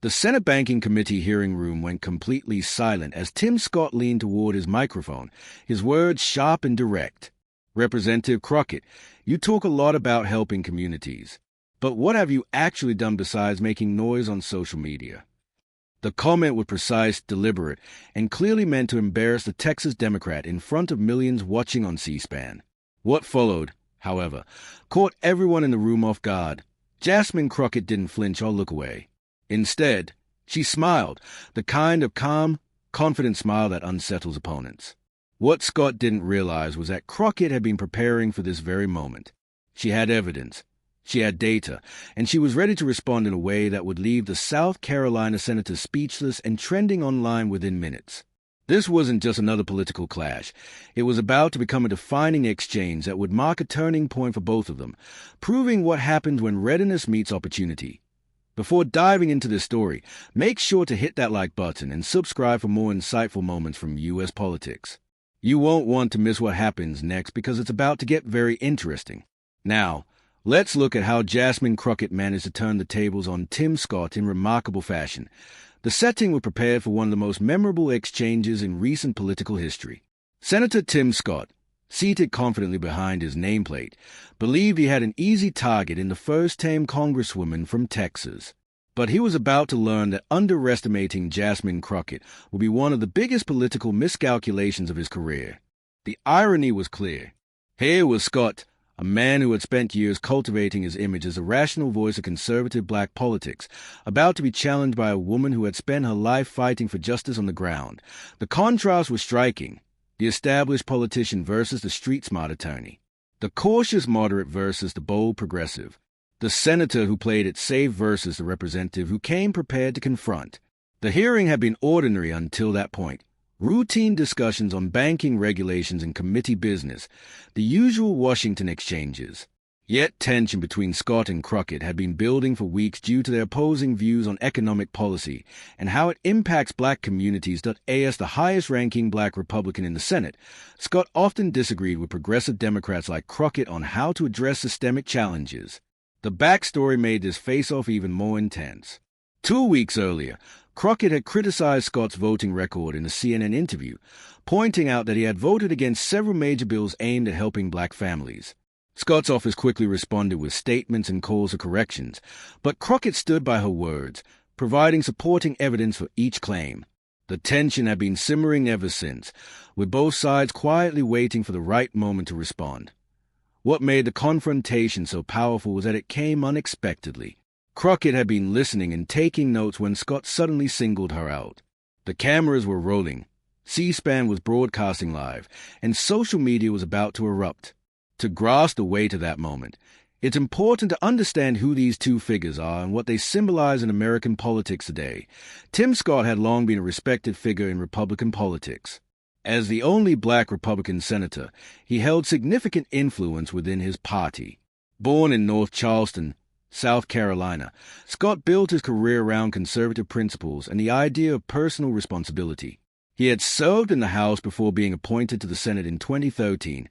The Senate Banking Committee hearing room went completely silent as Tim Scott leaned toward his microphone, his words sharp and direct. Representative Crockett, you talk a lot about helping communities. But what have you actually done besides making noise on social media? The comment was precise, deliberate, and clearly meant to embarrass the Texas Democrat in front of millions watching on C-SPAN. What followed, however, caught everyone in the room off guard. Jasmine Crockett didn't flinch or look away. Instead, she smiled, the kind of calm, confident smile that unsettles opponents. What Scott didn't realize was that Crockett had been preparing for this very moment. She had evidence, she had data, and she was ready to respond in a way that would leave the South Carolina senator speechless and trending online within minutes. This wasn't just another political clash. It was about to become a defining exchange that would mark a turning point for both of them, proving what happens when readiness meets opportunity. Before diving into this story, make sure to hit that like button and subscribe for more insightful moments from U.S. politics. You won't want to miss what happens next because it's about to get very interesting. Now, let's look at how Jasmine Crockett managed to turn the tables on Tim Scott in remarkable fashion. The setting was prepared for one of the most memorable exchanges in recent political history. Senator Tim Scott, seated confidently behind his nameplate, believed he had an easy target in the first-time Congresswoman from Texas. But he was about to learn that underestimating Jasmine Crockett would be one of the biggest political miscalculations of his career. The irony was clear. Here was Scott, a man who had spent years cultivating his image as a rational voice of conservative black politics, about to be challenged by a woman who had spent her life fighting for justice on the ground. The contrast was striking. The established politician versus the street-smart attorney. The cautious moderate versus the bold progressive. The senator who played it safe versus the representative who came prepared to confront. The hearing had been ordinary until that point. Routine discussions on banking regulations and committee business, the usual Washington exchanges. Yet tension between Scott and Crockett had been building for weeks due to their opposing views on economic policy and how it impacts black communities. As the highest-ranking black Republican in the Senate, Scott often disagreed with progressive Democrats like Crockett on how to address systemic challenges. The backstory made this face-off even more intense. 2 weeks earlier, Crockett had criticized Scott's voting record in a CNN interview, pointing out that he had voted against several major bills aimed at helping black families. Scott's office quickly responded with statements and calls for corrections, but Crockett stood by her words, providing supporting evidence for each claim. The tension had been simmering ever since, with both sides quietly waiting for the right moment to respond. What made the confrontation so powerful was that it came unexpectedly. Crockett had been listening and taking notes when Scott suddenly singled her out. The cameras were rolling, C-SPAN was broadcasting live, and social media was about to erupt. To grasp the weight of that moment, it's important to understand who these two figures are and what they symbolize in American politics today. Tim Scott had long been a respected figure in Republican politics. As the only black Republican senator, he held significant influence within his party. Born in North Charleston, South Carolina, Scott built his career around conservative principles and the idea of personal responsibility. He had served in the House before being appointed to the Senate in 2013,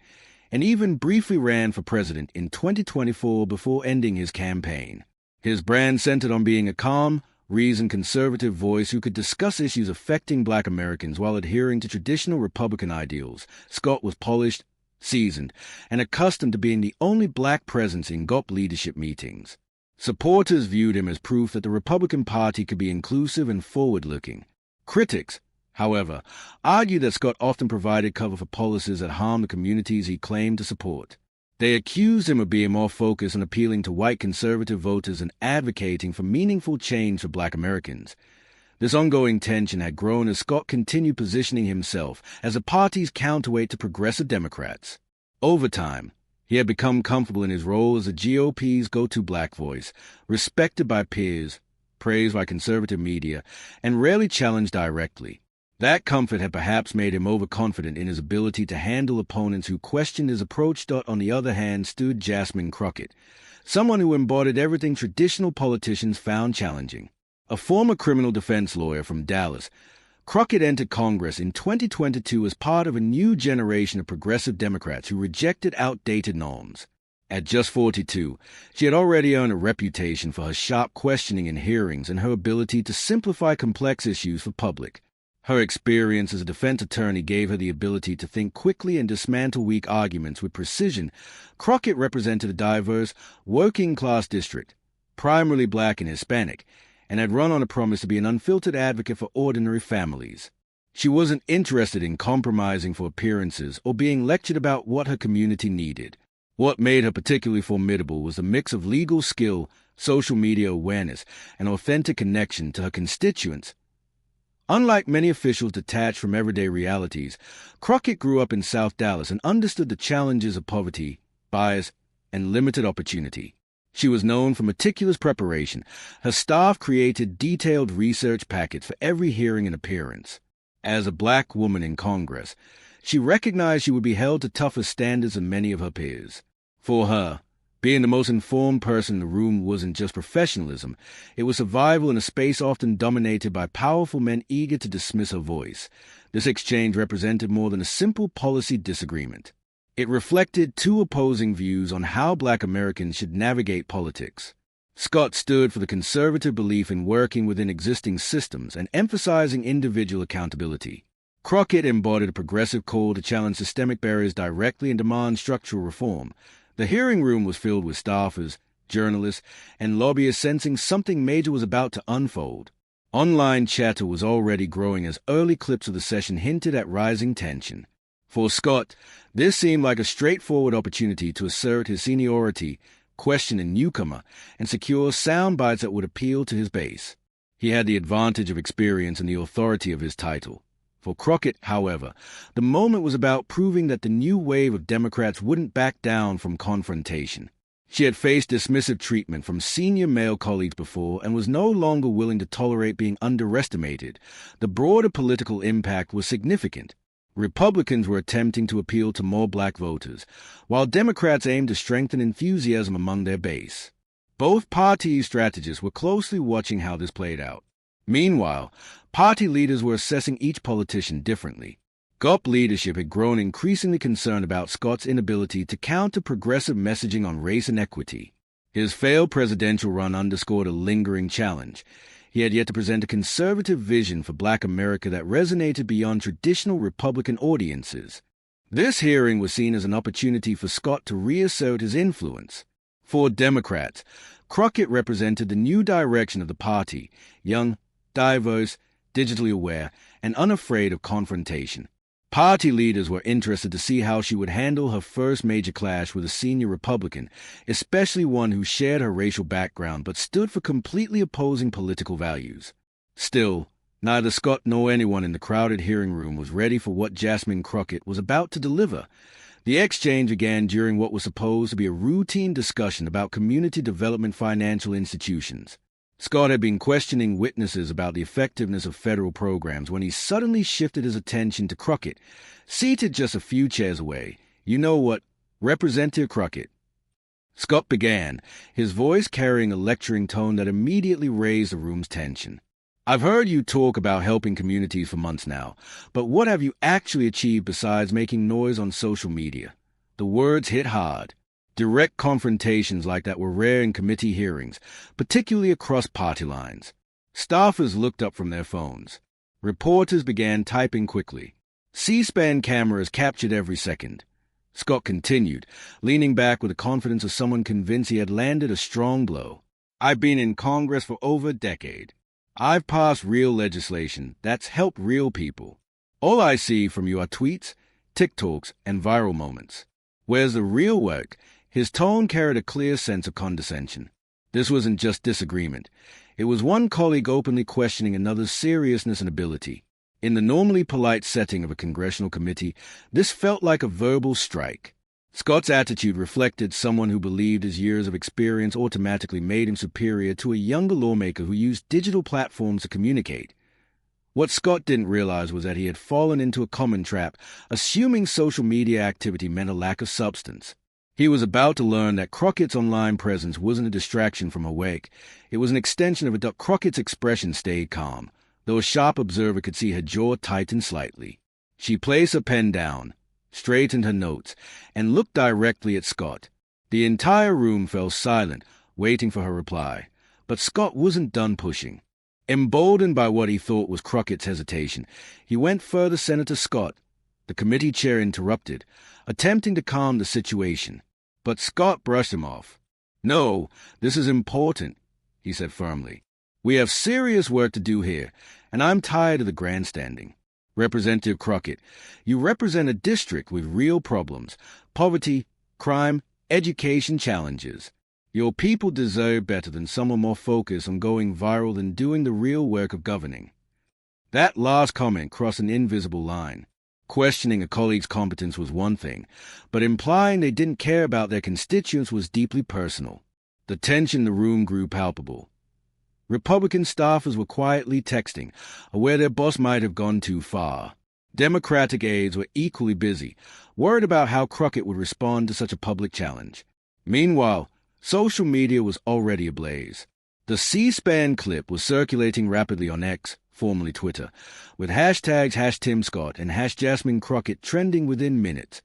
and even briefly ran for president in 2024 before ending his campaign. His brand centered on being a calm, reasoned conservative voice who could discuss issues affecting black Americans while adhering to traditional Republican ideals. Scott was polished, seasoned, and accustomed to being the only black presence in GOP leadership meetings. Supporters viewed him as proof that the Republican Party could be inclusive and forward-looking. Critics, however, argued that Scott often provided cover for policies that harmed the communities he claimed to support. They accused him of being more focused on appealing to white conservative voters and advocating for meaningful change for black Americans. This ongoing tension had grown as Scott continued positioning himself as the party's counterweight to progressive Democrats. Over time, he had become comfortable in his role as the GOP's go-to black voice, respected by peers, praised by conservative media, and rarely challenged directly. That comfort had perhaps made him overconfident in his ability to handle opponents who questioned his approach. On the other hand stood Jasmine Crockett, someone who embodied everything traditional politicians found challenging. A former criminal defense lawyer from Dallas, Crockett entered Congress in 2022 as part of a new generation of progressive Democrats who rejected outdated norms. At just 42, she had already earned a reputation for her sharp questioning in hearings and her ability to simplify complex issues for public. Her experience as a defense attorney gave her the ability to think quickly and dismantle weak arguments with precision. Crockett represented a diverse, working-class district, primarily black and Hispanic, and had run on a promise to be an unfiltered advocate for ordinary families. She wasn't interested in compromising for appearances or being lectured about what her community needed. What made her particularly formidable was a mix of legal skill, social media awareness, and authentic connection to her constituents. Unlike many officials detached from everyday realities, Crockett grew up in South Dallas and understood the challenges of poverty, bias, and limited opportunity. She was known for meticulous preparation. Her staff created detailed research packets for every hearing and appearance. As a black woman in Congress, she recognized she would be held to tougher standards than many of her peers. For her, being the most informed person in the room wasn't just professionalism, it was survival in a space often dominated by powerful men eager to dismiss her voice. This exchange represented more than a simple policy disagreement. It reflected two opposing views on how black Americans should navigate politics. Scott stood for the conservative belief in working within existing systems and emphasizing individual accountability. Crockett embodied a progressive call to challenge systemic barriers directly and demand structural reform. The hearing room was filled with staffers, journalists, and lobbyists sensing something major was about to unfold. Online chatter was already growing as early clips of the session hinted at rising tension. For Scott, this seemed like a straightforward opportunity to assert his seniority, question a newcomer, and secure sound bites that would appeal to his base. He had the advantage of experience and the authority of his title. For Crockett, however, the moment was about proving that the new wave of Democrats wouldn't back down from confrontation. She had faced dismissive treatment from senior male colleagues before and was no longer willing to tolerate being underestimated. The broader political impact was significant. Republicans were attempting to appeal to more black voters, while Democrats aimed to strengthen enthusiasm among their base. Both party strategists were closely watching how this played out. Meanwhile, party leaders were assessing each politician differently. GOP leadership had grown increasingly concerned about Scott's inability to counter progressive messaging on race and equity. His failed presidential run underscored a lingering challenge. He had yet to present a conservative vision for black America that resonated beyond traditional Republican audiences. This hearing was seen as an opportunity for Scott to reassert his influence. For Democrats, Crockett represented the new direction of the party, young, diverse, digitally aware, and unafraid of confrontation. Party leaders were interested to see how she would handle her first major clash with a senior Republican, especially one who shared her racial background but stood for completely opposing political values. Still, neither Scott nor anyone in the crowded hearing room was ready for what Jasmine Crockett was about to deliver. The exchange began during what was supposed to be a routine discussion about community development financial institutions. Scott had been questioning witnesses about the effectiveness of federal programs when he suddenly shifted his attention to Crockett, seated just a few chairs away. "You know what, Representative Crockett?" Scott began, his voice carrying a lecturing tone that immediately raised the room's tension. "I've heard you talk about helping communities for months now, but what have you actually achieved besides making noise on social media?" The words hit hard. Direct confrontations like that were rare in committee hearings, particularly across party lines. Staffers looked up from their phones. Reporters began typing quickly. C-SPAN cameras captured every second. Scott continued, leaning back with the confidence of someone convinced he had landed a strong blow. "I've been in Congress for over a decade. I've passed real legislation that's helped real people. All I see from you are tweets, TikToks, and viral moments. Where's the real work?" His tone carried a clear sense of condescension. This wasn't just disagreement. It was one colleague openly questioning another's seriousness and ability. In the normally polite setting of a congressional committee, this felt like a verbal strike. Scott's attitude reflected someone who believed his years of experience automatically made him superior to a younger lawmaker who used digital platforms to communicate. What Scott didn't realize was that he had fallen into a common trap, assuming social media activity meant a lack of substance. He was about to learn that Crockett's online presence wasn't a distraction from her work. It was an extension of it. Crockett's expression stayed calm, though a sharp observer could see her jaw tighten slightly. She placed her pen down, straightened her notes, and looked directly at Scott. The The entire room fell silent, waiting for her reply. But Scott wasn't done pushing. Emboldened by what he thought was Crockett's hesitation, he went further. Senator Scott, the committee chair, interrupted, attempting to calm the situation. But Scott brushed him off. "No, this is important," he said firmly. "We have serious work to do here, and I'm tired of the grandstanding. Representative Crockett, you represent a district with real problems: poverty, crime, education challenges. Your people deserve better than someone more focused on going viral than doing the real work of governing." That last comment crossed an invisible line. Questioning a colleague's competence was one thing, but implying they didn't care about their constituents was deeply personal. The tension in the room grew palpable. Republican staffers were quietly texting, aware their boss might have gone too far. Democratic aides were equally busy, worried about how Crockett would respond to such a public challenge. Meanwhile, social media was already ablaze. The C-SPAN clip was circulating rapidly on X, formerly Twitter, with hashtags #TimScott and #Jasmine Crockett trending within minutes.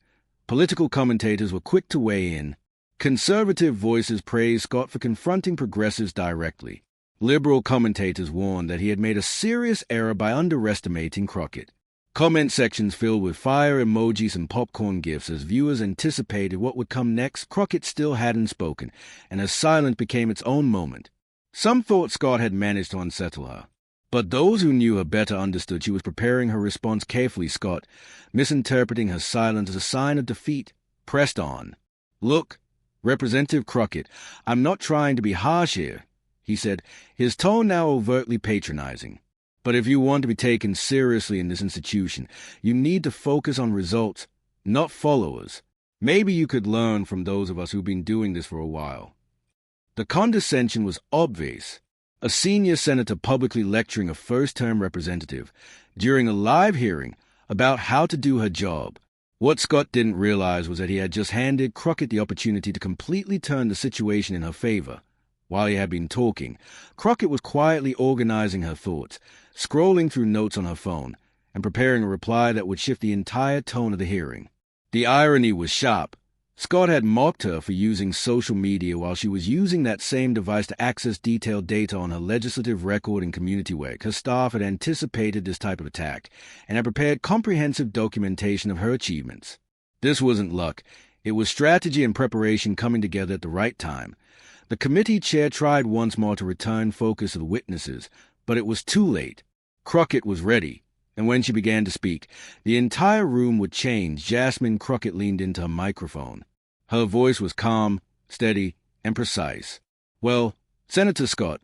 Political commentators were quick to weigh in. Conservative voices praised Scott for confronting progressives directly. Liberal commentators warned that he had made a serious error by underestimating Crockett. Comment sections filled with fire emojis and popcorn gifs as viewers anticipated what would come next. Crockett still hadn't spoken, and her silence became its own moment. Some thought Scott had managed to unsettle her, but those who knew her better understood she was preparing her response carefully. Scott, misinterpreting her silence as a sign of defeat, pressed on. "Look, Representative Crockett, I'm not trying to be harsh here," he said, his tone now overtly patronizing. "But if you want to be taken seriously in this institution, you need to focus on results, not followers. Maybe you could learn from those of us who've been doing this for a while." The condescension was obvious. A senior senator publicly lecturing a first-term representative during a live hearing about how to do her job. What Scott didn't realize was that he had just handed Crockett the opportunity to completely turn the situation in her favor. While he had been talking, Crockett was quietly organizing her thoughts, scrolling through notes on her phone, and preparing a reply that would shift the entire tone of the hearing. The irony was sharp. Scott had mocked her for using social media while she was using that same device to access detailed data on her legislative record and community work. Her staff had anticipated this type of attack and had prepared comprehensive documentation of her achievements. This wasn't luck. It was strategy and preparation coming together at the right time. The committee chair tried once more to return focus to the witnesses, but it was too late. Crockett was ready, and when she began to speak, the entire room would change. Jasmine Crockett leaned into her microphone. Her voice was calm, steady, and precise. "Well, Senator Scott,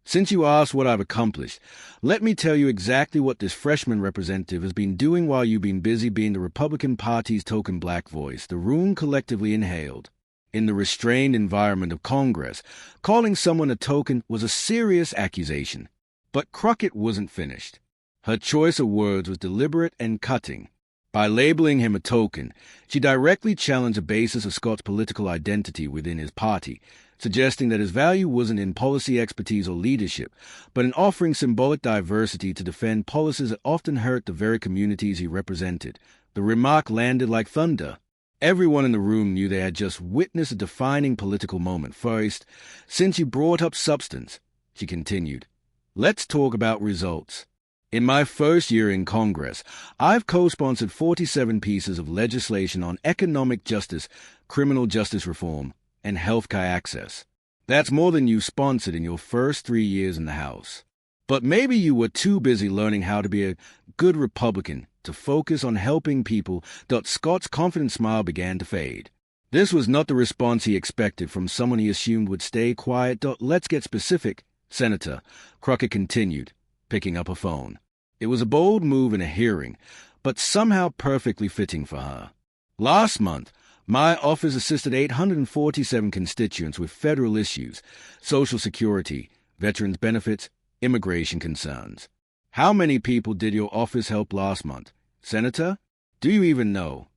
since you asked what I've accomplished, let me tell you exactly what this freshman representative has been doing while you've been busy being the Republican Party's token black voice." The room collectively inhaled. In the restrained environment of Congress, calling someone a token was a serious accusation. But Crockett wasn't finished. Her choice of words was deliberate and cutting. By labeling him a token, she directly challenged the basis of Scott's political identity within his party, suggesting that his value wasn't in policy expertise or leadership, but in offering symbolic diversity to defend policies that often hurt the very communities he represented. The remark landed like thunder. Everyone in the room knew they had just witnessed a defining political moment. "First, since you brought up substance," she continued, "let's talk about results. In my first year in Congress, I've co-sponsored 47 pieces of legislation on economic justice, criminal justice reform, and healthcare access. That's more than you sponsored in your first 3 years in the House. But maybe you were too busy learning how to be a good Republican to focus on helping people." Scott's confident smile began to fade. This was not the response he expected from someone he assumed would stay quiet. "Let's get specific, Senator," Crockett continued, picking up a phone. It was a bold move in a hearing, but somehow perfectly fitting for her. "Last month, my office assisted 847 constituents with federal issues, Social Security, veterans benefits, immigration concerns. How many people did your office help last month? Senator, do you even know?"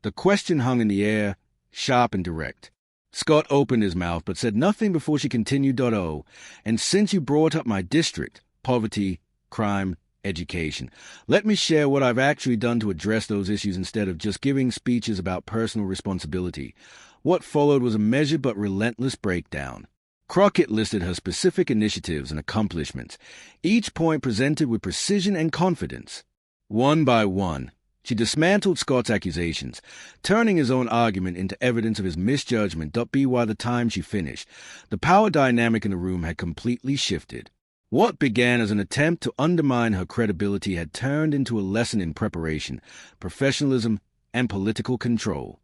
The question hung in the air, sharp and direct. Scott opened his mouth but said nothing before she continued. "Oh, and since you brought up my district, poverty, crime, education, let me share what I've actually done to address those issues instead of just giving speeches about personal responsibility. What followed was a measured but relentless breakdown. Crockett listed her specific initiatives and accomplishments, each point presented with precision and confidence. One by one, she dismantled Scott's accusations, turning his own argument into evidence of his misjudgment. By the time she finished, the power dynamic in the room had completely shifted. What began as an attempt to undermine her credibility had turned into a lesson in preparation, professionalism, and political control.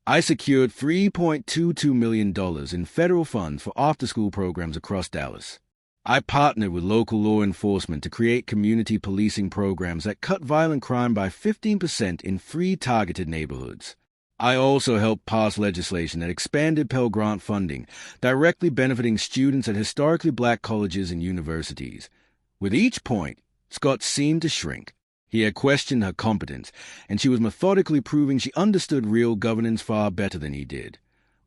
I secured $3.22 million in federal funds for after-school programs across Dallas. I partnered with local law enforcement to create community policing programs that cut violent crime by 15% in free targeted neighborhoods. I also helped pass legislation that expanded Pell Grant funding, directly benefiting students at historically black colleges and universities. With each point, Scott seemed to shrink. He had questioned her competence, and she was methodically proving she understood real governance far better than he did.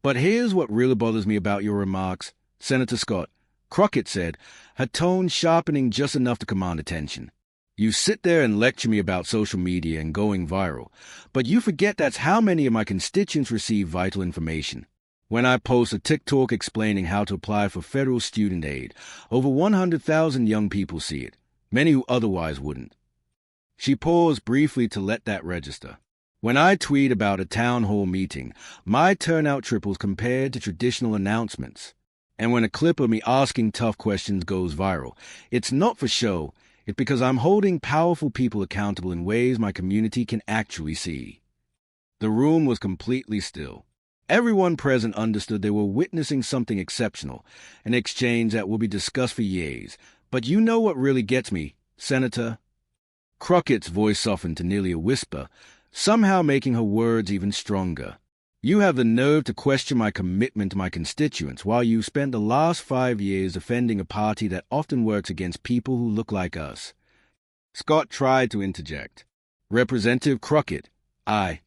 But here's what really bothers me about your remarks, Senator Scott, Crockett said, her tone sharpening just enough to command attention. You sit there and lecture me about social media and going viral, but you forget that's how many of my constituents receive vital information. When I post a TikTok explaining how to apply for federal student aid, over 100,000 young people see it, many who otherwise wouldn't. She paused briefly to let that register. When I tweet about a town hall meeting, my turnout triples compared to traditional announcements. And when a clip of me asking tough questions goes viral, it's not for show. It's because I'm holding powerful people accountable in ways my community can actually see. The room was completely still. Everyone present understood they were witnessing something exceptional, an exchange that will be discussed for years. But you know what really gets me, Senator? Crockett's voice softened to nearly a whisper, somehow making her words even stronger. You have the nerve to question my commitment to my constituents while you spent the last 5 years defending a party that often works against people who look like us. Scott tried to interject. Representative Crockett, I'm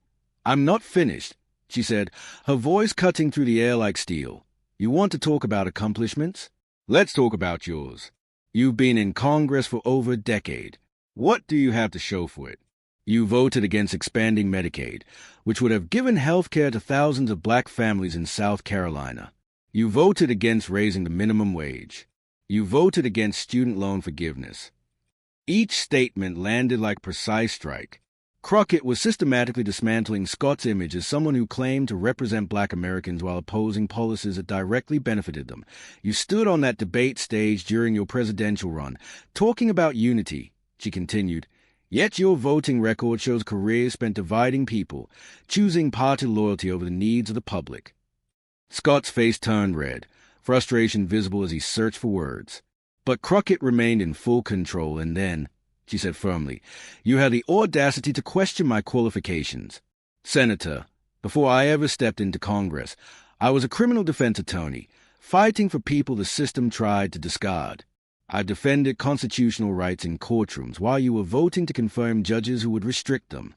not finished, she said, her voice cutting through the air like steel. You want to talk about accomplishments? Let's talk about yours. You've been in Congress for over a decade. What do you have to show for it? You voted against expanding Medicaid, which would have given health care to thousands of black families in South Carolina. You voted against raising the minimum wage. You voted against student loan forgiveness. Each statement landed like precise strike. Crockett was systematically dismantling Scott's image as someone who claimed to represent black Americans while opposing policies that directly benefited them. You stood on that debate stage during your presidential run, talking about unity, she continued. Yet your voting record shows careers spent dividing people, choosing party loyalty over the needs of the public. Scott's face turned red, frustration visible as he searched for words. But Crockett remained in full control, and then, she said firmly, you had the audacity to question my qualifications. Senator, before I ever stepped into Congress, I was a criminal defense attorney, fighting for people the system tried to discard. I defended constitutional rights in courtrooms while you were voting to confirm judges who would restrict them.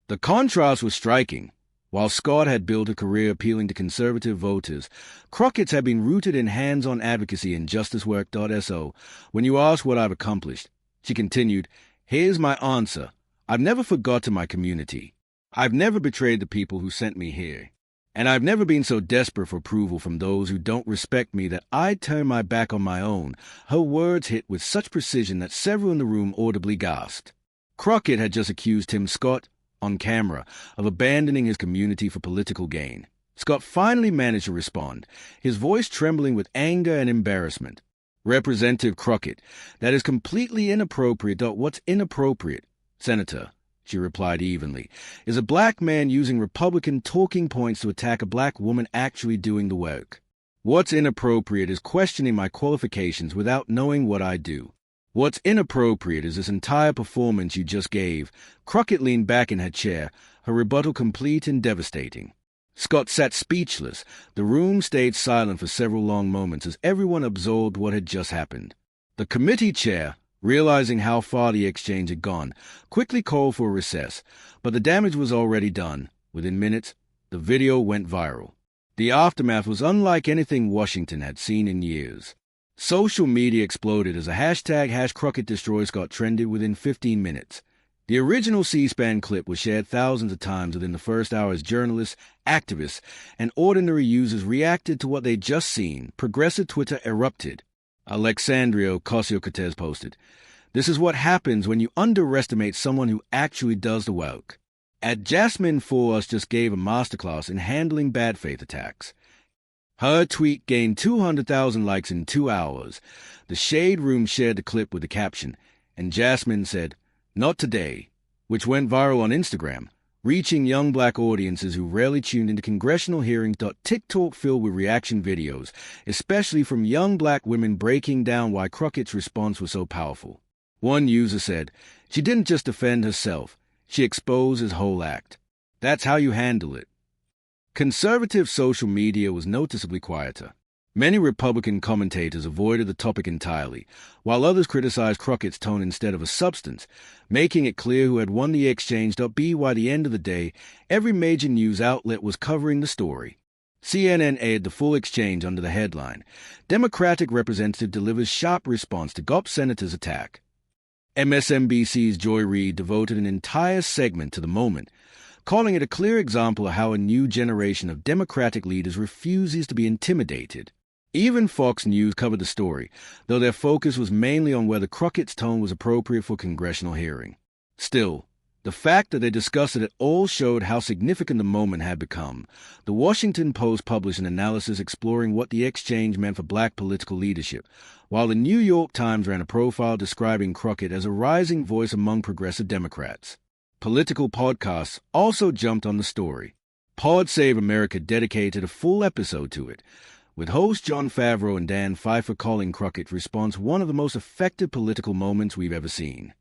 The contrast was striking. While Scott had built a career appealing to conservative voters, Crockett's had been rooted in hands-on advocacy and justicework.so. When you asked what I've accomplished, she continued, here's my answer. I've never forgotten my community. I've never betrayed the people who sent me here. And I've never been so desperate for approval from those who don't respect me that I'd turn my back on my own. Her words hit with such precision that several in the room audibly gasped. Crockett had just accused Tim Scott, on camera, of abandoning his community for political gain. Scott finally managed to respond, his voice trembling with anger and embarrassment. Representative Crockett, that is completely inappropriate. What's inappropriate, Senator? She replied evenly, is a black man using Republican talking points to attack a black woman actually doing the work. What's inappropriate is questioning my qualifications without knowing what I do. What's inappropriate is this entire performance you just gave. Crockett leaned back in her chair, her rebuttal complete and devastating. Scott sat speechless. The room stayed silent for several long moments as everyone absorbed what had just happened. The committee chair, realizing how far the exchange had gone, quickly called for a recess, but the damage was already done. Within minutes, the video went viral. The aftermath was unlike anything Washington had seen in years. Social media exploded as a #CrocketDestroyScott trended within 15 minutes. The original C-SPAN clip was shared thousands of times within the first hour as journalists, activists, and ordinary users reacted to what they'd just seen. Progressive Twitter erupted. Alexandria Ocasio-Cortez posted, "This is what happens when you underestimate someone who actually does the work." At Jasmine Crockett just gave a masterclass in handling bad faith attacks. Her tweet gained 200,000 likes in 2 hours. The Shade Room shared the clip with the caption, and Jasmine said, "Not today," which went viral on Instagram, reaching young black audiences who rarely tuned into congressional hearings. TikTok filled with reaction videos, especially from young black women breaking down why Crockett's response was so powerful. One user said, "She didn't just defend herself, she exposed his whole act. That's how you handle it." Conservative social media was noticeably quieter. Many Republican commentators avoided the topic entirely, while others criticized Crockett's tone instead of a substance, making it clear who had won the exchange. By the end of the day, every major news outlet was covering the story. CNN aired the full exchange under the headline, "Democratic Representative Delivers Sharp Response to GOP Senator's Attack." MSNBC's Joy Reid devoted an entire segment to the moment, calling it a clear example of how a new generation of Democratic leaders refuses to be intimidated. Even Fox News covered the story, though their focus was mainly on whether Crockett's tone was appropriate for a congressional hearing. Still, the fact that they discussed it at all showed how significant the moment had become. The Washington Post published an analysis exploring what the exchange meant for black political leadership, while the New York Times ran a profile describing Crockett as a rising voice among progressive Democrats. Political podcasts also jumped on the story. Pod Save America dedicated a full episode to it, with hosts Jon Favreau and Dan Pfeiffer calling Crockett's response one of the most effective political moments we've ever seen.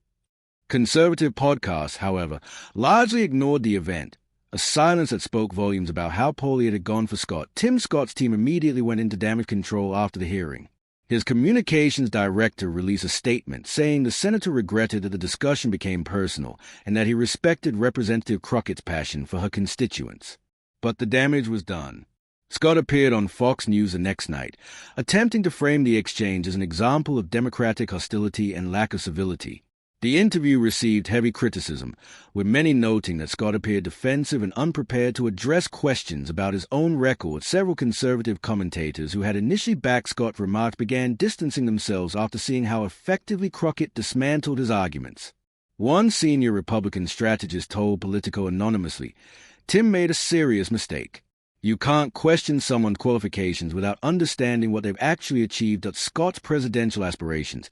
Conservative podcasts, however, largely ignored the event, a silence that spoke volumes about how poorly it had gone for Scott. Tim Scott's team immediately went into damage control after the hearing. His communications director released a statement saying the senator regretted that the discussion became personal and that he respected Representative Crockett's passion for her constituents. But the damage was done. Scott appeared on Fox News the next night, attempting to frame the exchange as an example of Democratic hostility and lack of civility. The interview received heavy criticism, with many noting that Scott appeared defensive and unprepared to address questions about his own record. Several conservative commentators who had initially backed Scott's remarks began distancing themselves after seeing how effectively Crockett dismantled his arguments. One senior Republican strategist told Politico anonymously, "Tim made a serious mistake. You can't question someone's qualifications without understanding what they've actually achieved." Scott's presidential aspirations,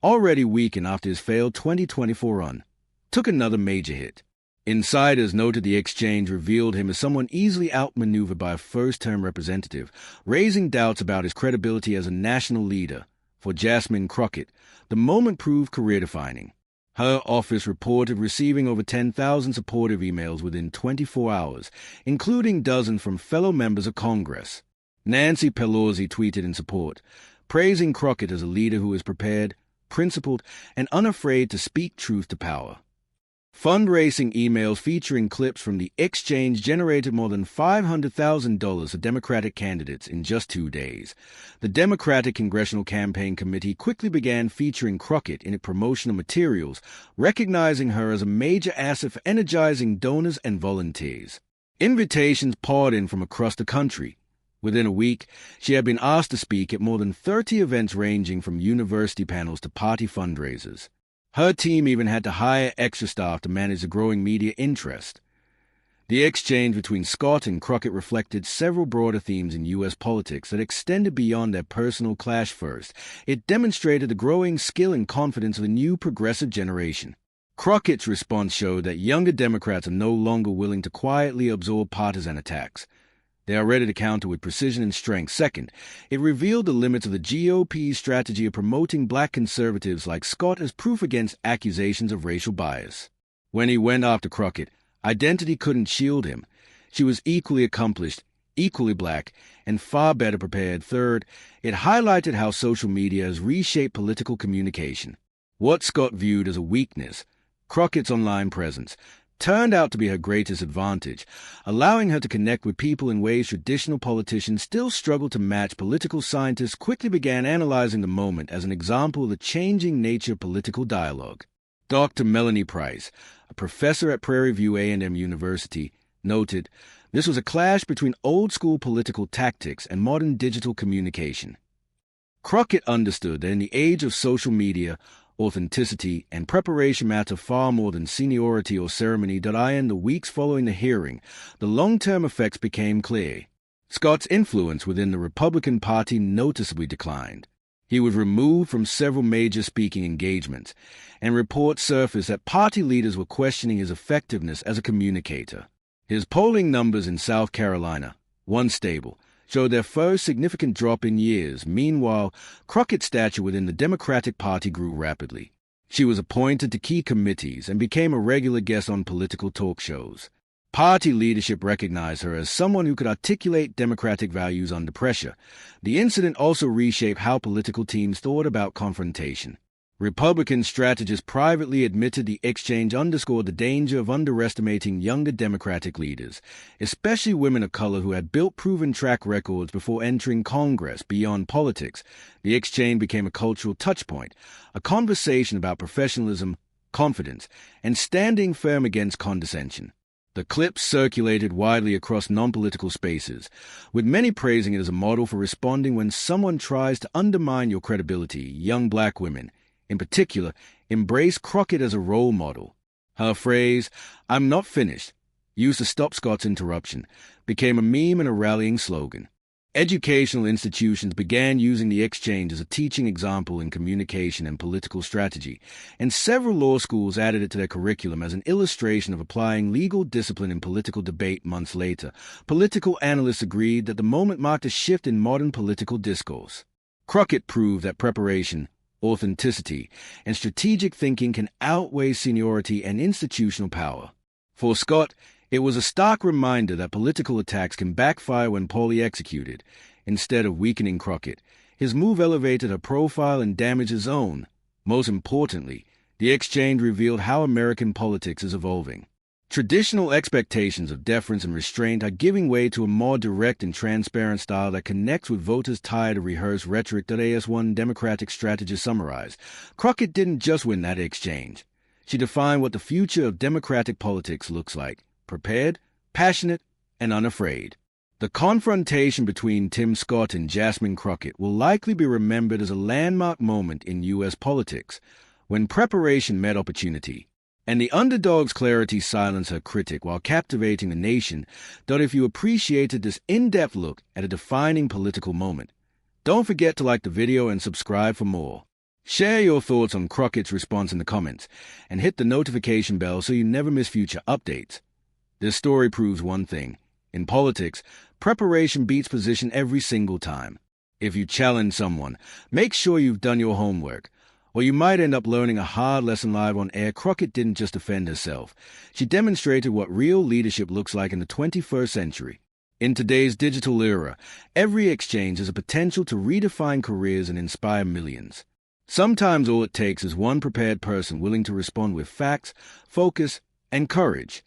already weakened after his failed 2024 run, took another major hit. Insiders noted the exchange revealed him as someone easily outmaneuvered by a first-term representative, raising doubts about his credibility as a national leader. For Jasmine Crockett, the moment proved career-defining. Her office reported receiving over 10,000 supportive emails within 24 hours, including dozens from fellow members of Congress. Nancy Pelosi tweeted in support, praising Crockett as a leader who is prepared, principled, and unafraid to speak truth to power. Fundraising emails featuring clips from the exchange generated more than $500,000 for Democratic candidates in just 2 days. The Democratic Congressional Campaign Committee quickly began featuring Crockett in its promotional materials, recognizing her as a major asset for energizing donors and volunteers. Invitations poured in from across the country. Within a week, she had been asked to speak at more than 30 events ranging from university panels to party fundraisers. Her team even had to hire extra staff to manage the growing media interest. The exchange between Scott and Crockett reflected several broader themes in U.S. politics that extended beyond their personal clash first. It demonstrated the growing skill and confidence of a new progressive generation. Crockett's response showed that younger Democrats are no longer willing to quietly absorb partisan attacks. They are ready to counter with precision and strength. Second, it revealed the limits of the GOP's strategy of promoting black conservatives like Scott as proof against accusations of racial bias. When he went after Crockett, identity couldn't shield him. She was equally accomplished, equally black, and far better prepared. Third, it highlighted how social media has reshaped political communication. What Scott viewed as a weakness, Crockett's online presence, turned out to be her greatest advantage, allowing her to connect with people in ways traditional politicians still struggle to match. Political scientists quickly began analyzing the moment as an example of the changing nature of political dialogue. Dr. Melanie Price, a professor at Prairie View A&M University, noted, "This was a clash between old-school political tactics and modern digital communication." Crockett understood that in the age of social media, authenticity and preparation matter far more than seniority or ceremony. In the weeks following the hearing, the long-term effects became clear. Scott's influence within the Republican Party noticeably declined. He was removed from several major speaking engagements, and reports surfaced that party leaders were questioning his effectiveness as a communicator. His polling numbers in South Carolina, once stable, showed their first significant drop in years. Meanwhile, Crockett's stature within the Democratic Party grew rapidly. She was appointed to key committees and became a regular guest on political talk shows. Party leadership recognized her as someone who could articulate Democratic values under pressure. The incident also reshaped how political teams thought about confrontation. Republican strategists privately admitted the exchange underscored the danger of underestimating younger Democratic leaders, especially women of color who had built proven track records before entering Congress. Beyond politics, the exchange became a cultural touchpoint, a conversation about professionalism, confidence, and standing firm against condescension. The clip circulated widely across non-political spaces, with many praising it as a model for responding when someone tries to undermine your credibility. Young black women, in particular, embraced Crockett as a role model. Her phrase, "I'm not finished," used to stop Scott's interruption, became a meme and a rallying slogan. Educational institutions began using the exchange as a teaching example in communication and political strategy, and several law schools added it to their curriculum as an illustration of applying legal discipline in political debate. Months later, political analysts agreed that the moment marked a shift in modern political discourse. Crockett proved that preparation, authenticity, and strategic thinking can outweigh seniority and institutional power. For Scott, it was a stark reminder that political attacks can backfire when poorly executed. Instead of weakening Crockett, his move elevated her profile and damaged his own. Most importantly, the exchange revealed how American politics is evolving. Traditional expectations of deference and restraint are giving way to a more direct and transparent style that connects with voters tired of rehearsed rhetoric. As one Democratic strategist summarized, Crockett didn't just win that exchange. She defined what the future of Democratic politics looks like: prepared, passionate, and unafraid. The confrontation between Tim Scott and Jasmine Crockett will likely be remembered as a landmark moment in U.S. politics, when preparation met opportunity, and the underdog's clarity silenced her critic while captivating the nation. If you appreciated this in-depth look at a defining political moment, don't forget to like the video and subscribe for more. Share your thoughts on Crockett's response in the comments, and hit the notification bell so you never miss future updates. This story proves one thing: in politics, preparation beats position every single time. If you challenge someone, make sure you've done your homework, or you might end up learning a hard lesson live on air. Crockett didn't just defend herself. She demonstrated what real leadership looks like in the 21st century. In today's digital era, every exchange has a potential to redefine careers and inspire millions. Sometimes all it takes is one prepared person willing to respond with facts, focus, and courage.